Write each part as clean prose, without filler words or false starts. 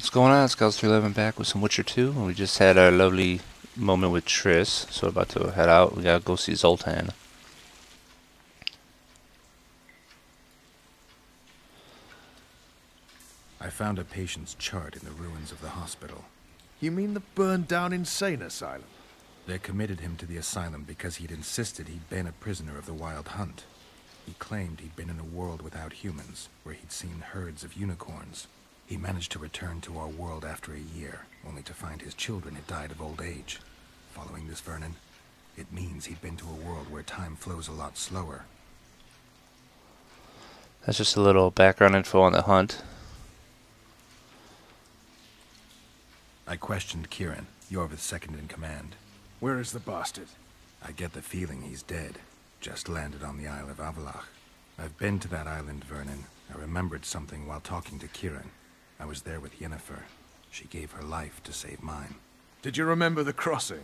What's going on? Scouts 311 back with some Witcher 2. We just had our lovely moment with Triss, so we're about to head out. We gotta go see Zoltan. I found a patient's chart in the ruins of the hospital. You mean the burned-down insane asylum? They committed him to the asylum because he'd insisted he'd been a prisoner of the Wild Hunt. He claimed he'd been in a world without humans, where he'd seen herds of unicorns. He managed to return to our world after a year, only to find his children had died of old age. Following this, Vernon, it means he'd been to a world where time flows a lot slower. That's just a little background info on the hunt. I questioned Kieran, Iorveth's second in command. Where is the bastard? I get the feeling he's dead. Just landed on the Isle of Avalach. I've been to that island, Vernon. I remembered something while talking to Kieran. I was there with Yennefer. She gave her life to save mine. Did you remember the crossing?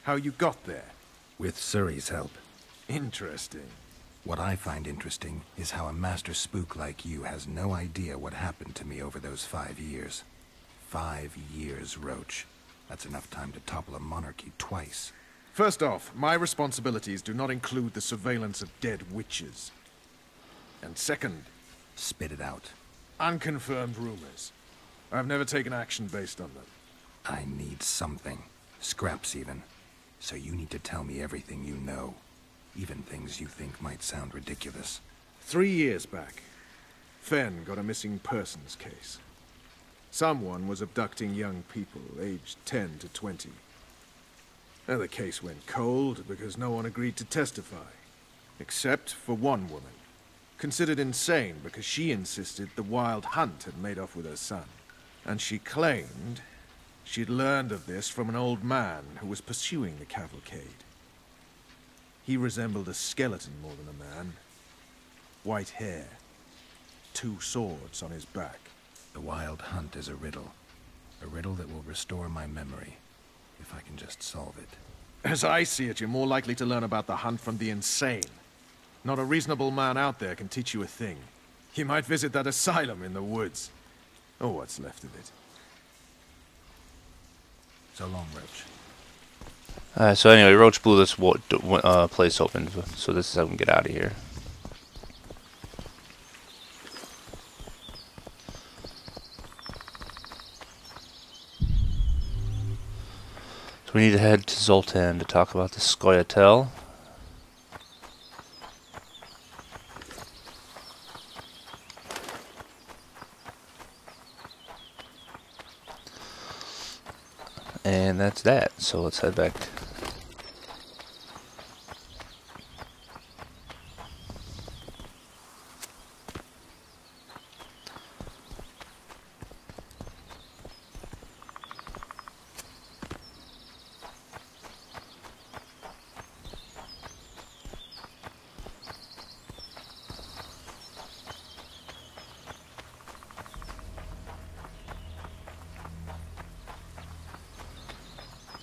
How you got there? With Suri's help. Interesting. What I find interesting is how a master spook like you has no idea what happened to me over those 5 years. 5 years, Roach. That's enough time to topple a monarchy twice. First off, my responsibilities do not include the surveillance of dead witches. And second, Spit it out. unconfirmed rumors. I've never taken action based on them. I need something. Scraps even. So you need to tell me everything you know. Even things you think might sound ridiculous. 3 years back, Fen got a missing persons case. Someone was abducting young people, aged 10 to 20. And the case went cold because no one agreed to testify. Except for one woman, considered insane because she insisted the Wild Hunt had made off with her son. And she claimed she'd learned of this from an old man who was pursuing the cavalcade. He resembled a skeleton more than a man. White hair, 2 swords on his back. The Wild Hunt is a riddle. A riddle that will restore my memory, if I can just solve it. As I see it, you're more likely to learn about the hunt from the insane. Not a reasonable man out there can teach you a thing. You might visit that asylum in the woods. Or what's left of it. So long, Roach. So anyway, Roach blew this place open, so this is how we can get out of here. So we need to head to Zoltan to talk about the Scoia'tael. And that's that, so let's head back.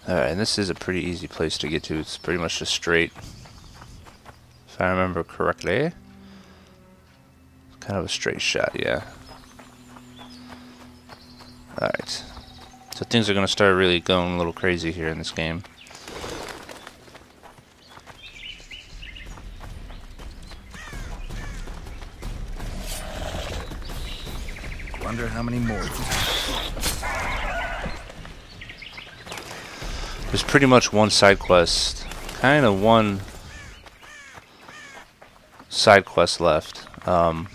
Alright, and this is a pretty easy place to get to. It's pretty much just straight. If I remember correctly. It's kind of a straight shot, yeah. Alright. So things are going to start really going a little crazy here in this game. Wonder how many more. There's pretty much one side quest, kind of one side quest left. And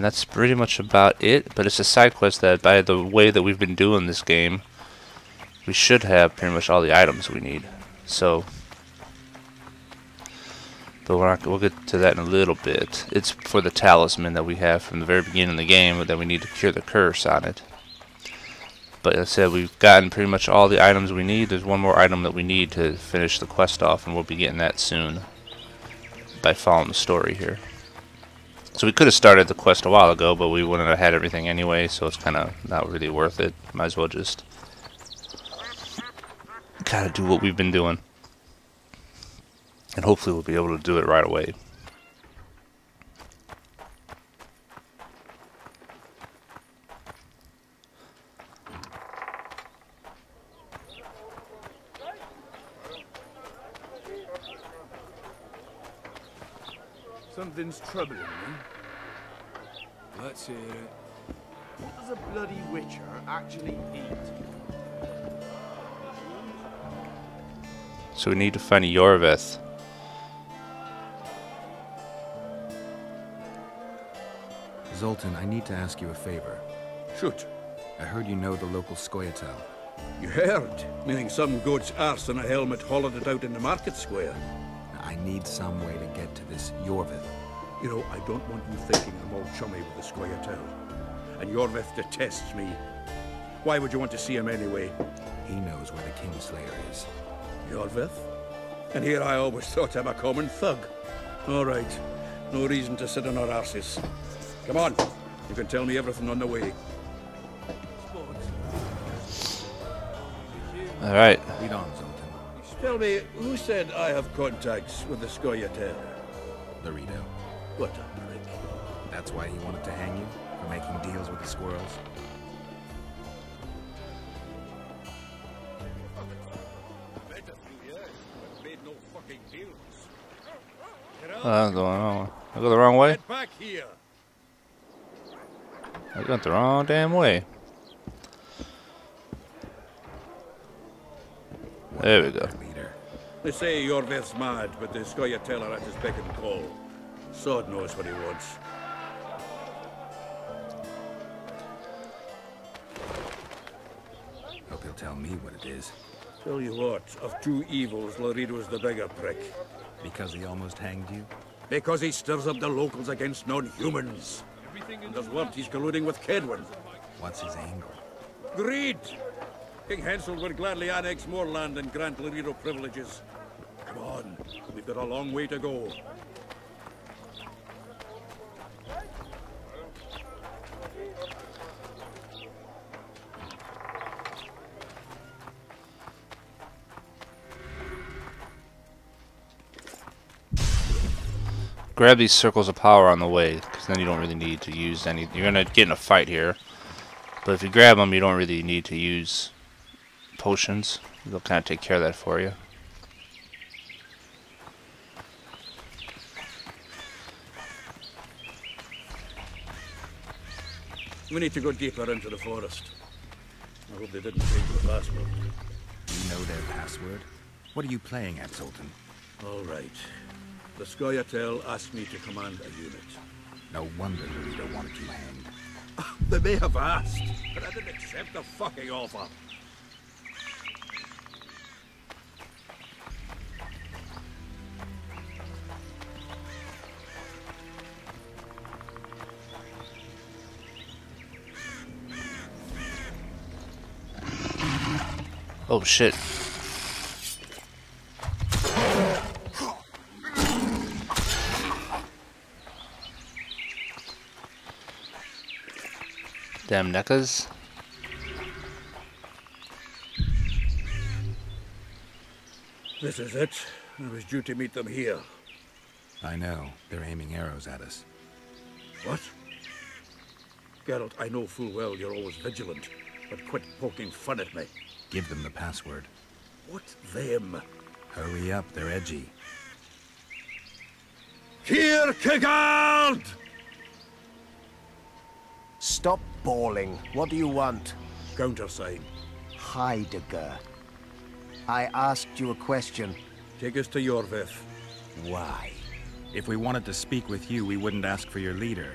that's pretty much about it, but it's a side quest that, by the way that we've been doing this game, we should have pretty much all the items we need. So, but we'll get to that in a little bit. It's for the talisman that we have from the very beginning of the game, but that we need to cure the curse on it. But as I said, we've gotten pretty much all the items we need. There's one more item that we need to finish the quest off, and we'll be getting that soon by following the story here. So we could have started the quest a while ago, but we wouldn't have had everything anyway, so it's kind of not really worth it. Might as well just kind of do what we've been doing. And hopefully we'll be able to do it right away. Something's troubling me. Let's hear it. What does a bloody witcher actually eat? So we need to find Iorveth. Zoltan, I need to ask you a favor. Shoot. I heard you know the local Scoia'tael. You heard? Meaning some goat's arse and a helmet hollowed it out in the market square. I need some way to get to this Iorveth. You know, I don't want you thinking I'm all chummy with the Scoia'tael. And Iorveth detests me. Why would you want to see him anyway? He knows where the Kingslayer is. Iorveth? And here I always thought I'm a common thug. All right. No reason to sit on our arses. Come on. You can tell me everything on the way. Alright. Lead on, Zoltan. Tell me, who said I have contacts with the Scoia'tael? Laredo. What a prick. That's why he wanted to hang you? For making deals with the squirrels? What's going on? I go the wrong way? Get back here. I went the wrong damn way. There we go. Leader. They say Iorveth's mad, but the Scoia'tael are at his beck and call. Sod knows what he wants. Hope he'll tell me what it is. Tell you what, of two evils, Laredo's the bigger prick. Because he almost hanged you? Because he stirs up the locals against non-humans. And there's word he's colluding with Kedwin. What's his angle? Greed! King Hansel would gladly annex more land and grant Laredo privileges. Come on, we've got a long way to go. Grab these circles of power on the way, because then you don't really need to use any. You're gonna get in a fight here, but if you grab them, you don't really need to use potions. They'll kind of take care of that for you. We need to go deeper into the forest. I hope they didn't change the password. You know their password? What are you playing at, Zoltan? All right. The Scoia'tael asked me to command a unit. No wonder Laredo wanted you hanged. They may have asked, but I didn't accept the fucking offer. Oh shit. Damn neckers. This is it. I was due to meet them here. I know. They're aiming arrows at us. What? Geralt, I know full well you're always vigilant, but quit poking fun at me. Give them the password. What them? Hurry up, they're edgy. Here, Kigald! Stop bawling. What do you want? Countersign. Heidegger. I asked you a question. Take us to Iorveth. Why? If we wanted to speak with you, we wouldn't ask for your leader.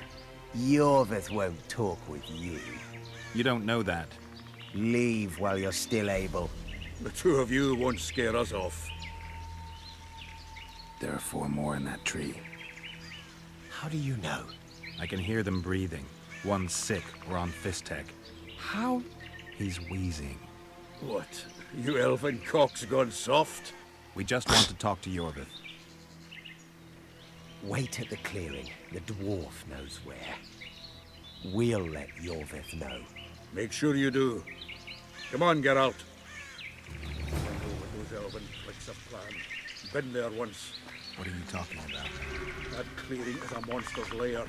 Iorveth won't talk with you. You don't know that. Leave while you're still able. The two of you won't scare us off. There are 4 more in that tree. How do you know? I can hear them breathing. One's sick or on Fistek. How? He's wheezing. What? You elfin cock's gone soft? We just want to talk to Iorveth. Wait at the clearing. The dwarf knows where. We'll let Iorveth know. Make sure you do. Come on, Geralt. I know what those elven pricks have planned. Been there once. What are you talking about? That clearing is a monster's lair.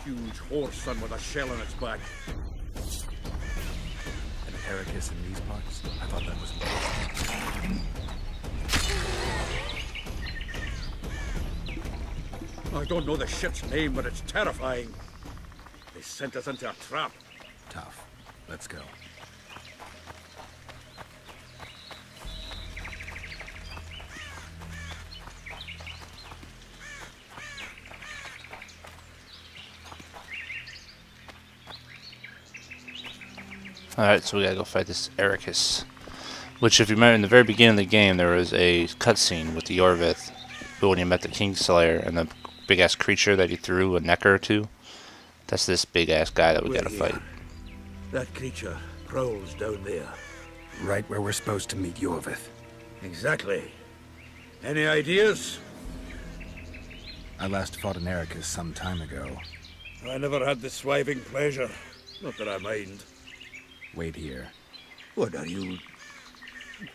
Huge horse son with a shell in its back. An Ericus in these parts? I thought that was important. I don't know the shit's name, but it's terrifying. They sent us into a trap. Tough. Let's go. Alright, so we gotta go fight this Ericus. Which, if you remember, in the very beginning of the game, there was a cutscene with the Iorveth when you met the Kingslayer and the big-ass creature that he threw a necker to. That's this big-ass guy that we gotta fight. That creature prowls down there. Right where we're supposed to meet Iorveth. Exactly. Any ideas? I last fought an Ericus some time ago. I never had the swiving pleasure. Not that I mind. Wait here. What are you...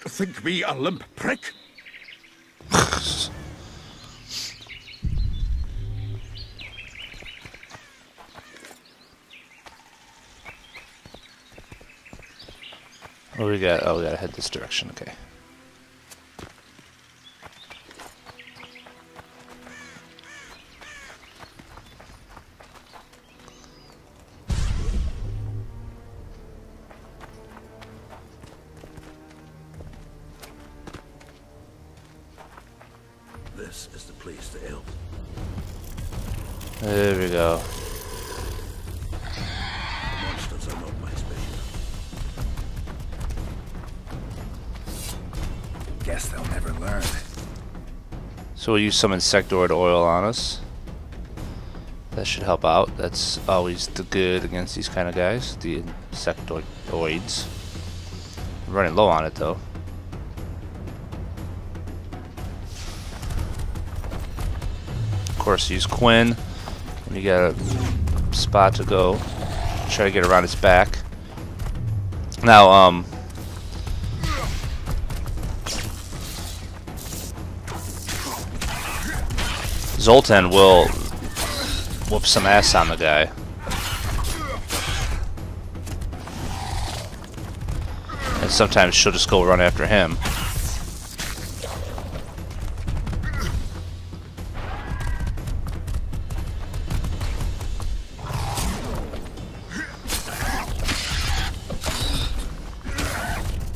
think me a limp prick? What do we got? Oh, we gotta head this direction, okay. This is the place to help. There we go. Monsters are not my special. Guess they'll never learn. So we'll use some insectoid oil on us. That should help out. That's always the good against these kind of guys, the insectoids. I'm running low on it though. Of course, use Quinn when you got a spot to go. Try to get around his back. Now, Zoltan will whoop some ass on the guy. And sometimes she'll just go run after him.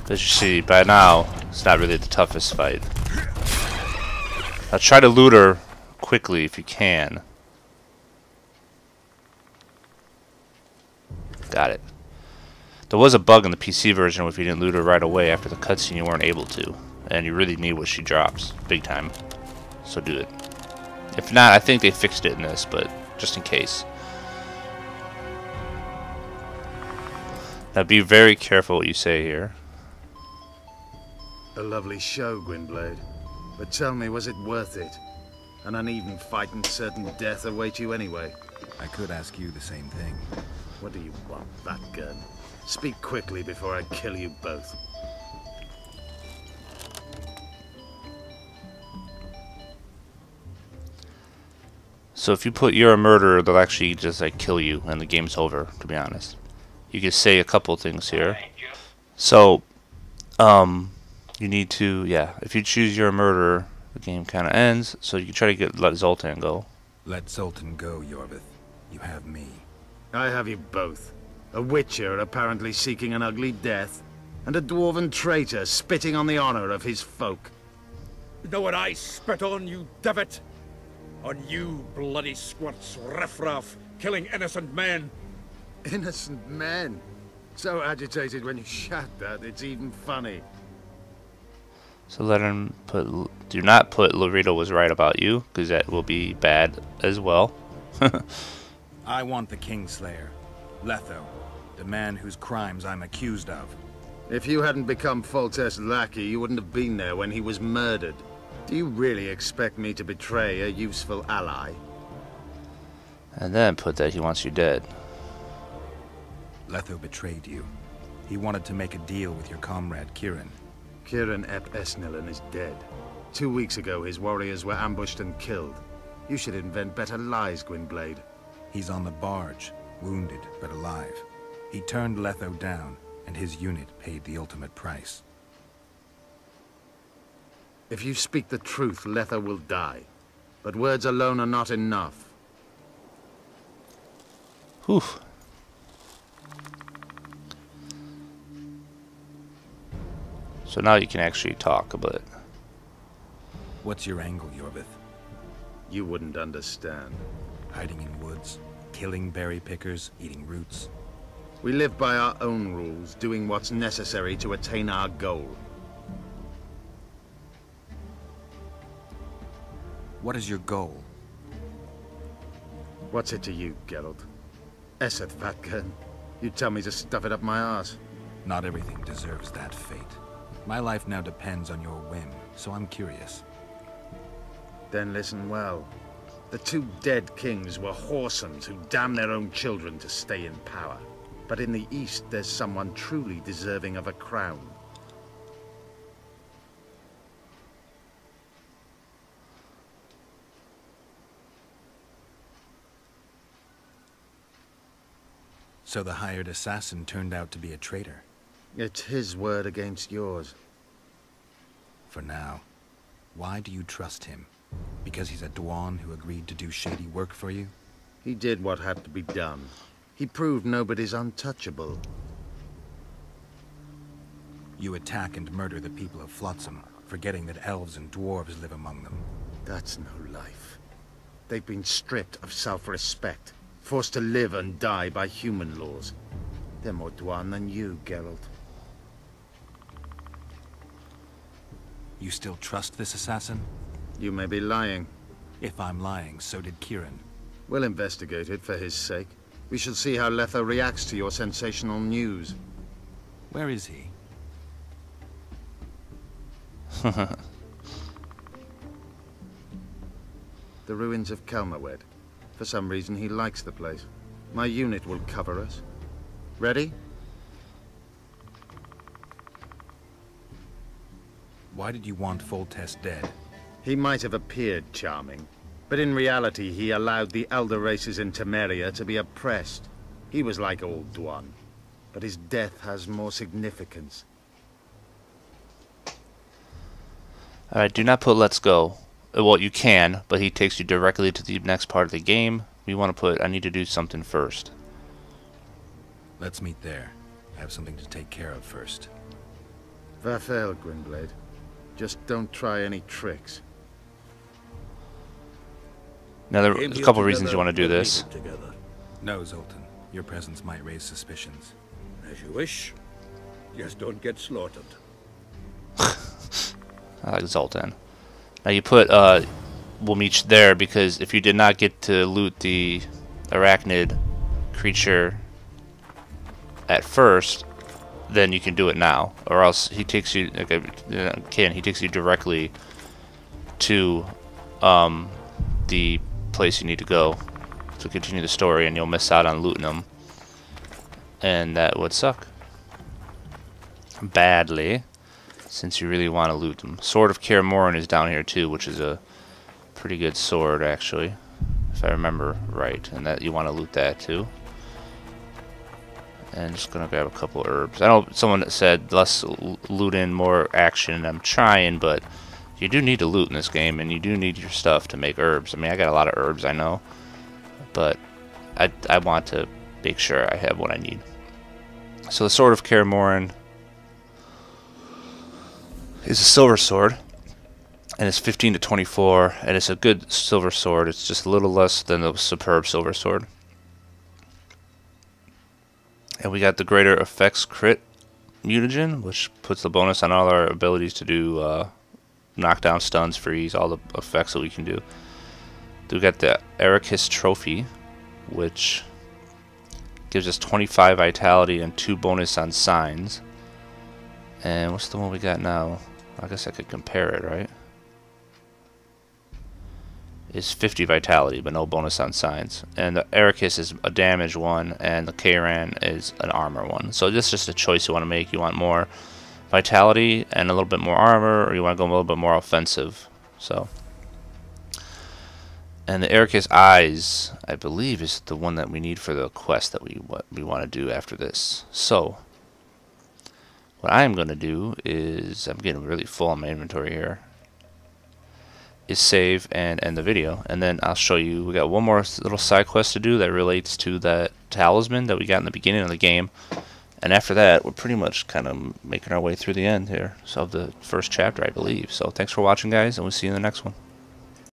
As you see, by now, it's not really the toughest fight. Now try to loot her quickly if you can. Got it. There was a bug in the PC version where if you didn't loot her right away after the cutscene, you weren't able to. And you really need what she drops. Big time. So do it. If not, I think they fixed it in this, but just in case. Now be very careful what you say here. A lovely show, Gwynblade. But tell me, was it worth it? An uneven fight and certain death await you anyway. I could ask you the same thing. What do you want, that gun? Speak quickly before I kill you both. So if you put "you're a murderer," they'll actually just like kill you and the game's over, to be honest. You can say a couple things here. So, you need to, yeah, if you choose "you're a murderer," the game kind of ends, so you can try to let Zoltan go. Let Zoltan go, Iorveth. You have me. I have you both. A witcher apparently seeking an ugly death, and a dwarven traitor spitting on the honor of his folk. You know what I spit on, you divot? On you, bloody squirts, riffraff, killing innocent men. Innocent men? So agitated when you shout that, it's even funny. So let him put, do not put Lorito was right about you, because that will be bad as well. I want the Kingslayer. Letho. The man whose crimes I'm accused of. If you hadn't become Foltest's lackey, you wouldn't have been there when he was murdered. Do you really expect me to betray a useful ally? And then put that he wants you dead. Letho betrayed you. He wanted to make a deal with your comrade, Kieran. Kieran ep Esnillen is dead. 2 weeks ago, his warriors were ambushed and killed. You should invent better lies, Gwynblade. He's on the barge, wounded but alive. He turned Letho down, and his unit paid the ultimate price. If you speak the truth, Letho will die. But words alone are not enough. Whew. So now you can actually talk a bit. What's your angle, Iorveth? You wouldn't understand. Hiding in woods, killing berry pickers, eating roots. We live by our own rules, doing what's necessary to attain our goal. What is your goal? What's it to you, Geralt? Esset Vatkan. You tell me to stuff it up my arse. Not everything deserves that fate. My life now depends on your whim, so I'm curious. Then listen well. The two dead kings were whoresomes who damned their own children to stay in power. But in the East, there's someone truly deserving of a crown. So the hired assassin turned out to be a traitor. It's his word against yours. For now. Why do you trust him? Because he's a Dwan who agreed to do shady work for you? He did what had to be done. He proved nobody's untouchable. You attack and murder the people of Flotsam, forgetting that elves and dwarves live among them. That's no life. They've been stripped of self-respect, forced to live and die by human laws. They're more Dwan than you, Geralt. You still trust this assassin? You may be lying. If I'm lying, so did Kieran. We'll investigate it for his sake. We shall see how Letha reacts to your sensational news. Where is he? The ruins of Kelmerwed. For some reason, he likes the place. My unit will cover us. Ready? Why did you want Foltest dead? He might have appeared charming, but in reality he allowed the elder races in Temeria to be oppressed. He was like old Dwan, but his death has more significance. Alright, do not put let's go. Well, you can, but he takes you directly to the next part of the game. We want to put I need to do something first. Let's meet there. I have something to take care of first. Varfel, Gwynblade. Just don't try any tricks. Now, there's a couple reasons you want to do this. No, Zoltan. Your presence might raise suspicions. As you wish. Just don't get slaughtered. I like Zoltan. Now you put, we'll meet you there because if you did not get to loot the arachnid creature at first, then you can do it now. Or else he takes you, he takes you directly to the place you need to go to continue the story, and you'll miss out on looting them. And that would suck badly, since you really want to loot them. Sword of Kaer Morhen is down here too, which is a pretty good sword actually, if I remember right, and that you want to loot that too. And just gonna grab a couple herbs. I know someone that said less loot in, more action. I'm trying, but you do need to loot in this game, and you do need your stuff to make herbs. I mean, I got a lot of herbs, I know, but I want to make sure I have what I need. So the Sword of Kaer Morhen is a silver sword, and it's 15 to 24, and it's a good silver sword. It's just a little less than the superb silver sword. And we got the greater effects crit mutagen, which puts the bonus on all our abilities to do knockdown, stuns, freeze, all the effects that we can do. We got the Ericus trophy, which gives us 25 vitality and 2 bonus on signs. And what's the one we got now? I guess I could compare it, right? Is 50 vitality, but no bonus on signs. And the Ericus is a damage one, and the Kairan is an armor one. So this is just a choice you want to make. You want more vitality and a little bit more armor, or you want to go a little bit more offensive. So, and the Ericus Eyes, I believe, is the one that we need for the quest that we want to do after this. So, what I am going to do is, I'm getting really full on my inventory here. is save and end the video, and then I'll show you. We got one more little side quest to do that relates to that talisman that we got in the beginning of the game, and after that we're pretty much kind of making our way through the end here, so of the first chapter, I believe. So thanks for watching, guys, and we'll see you in the next one.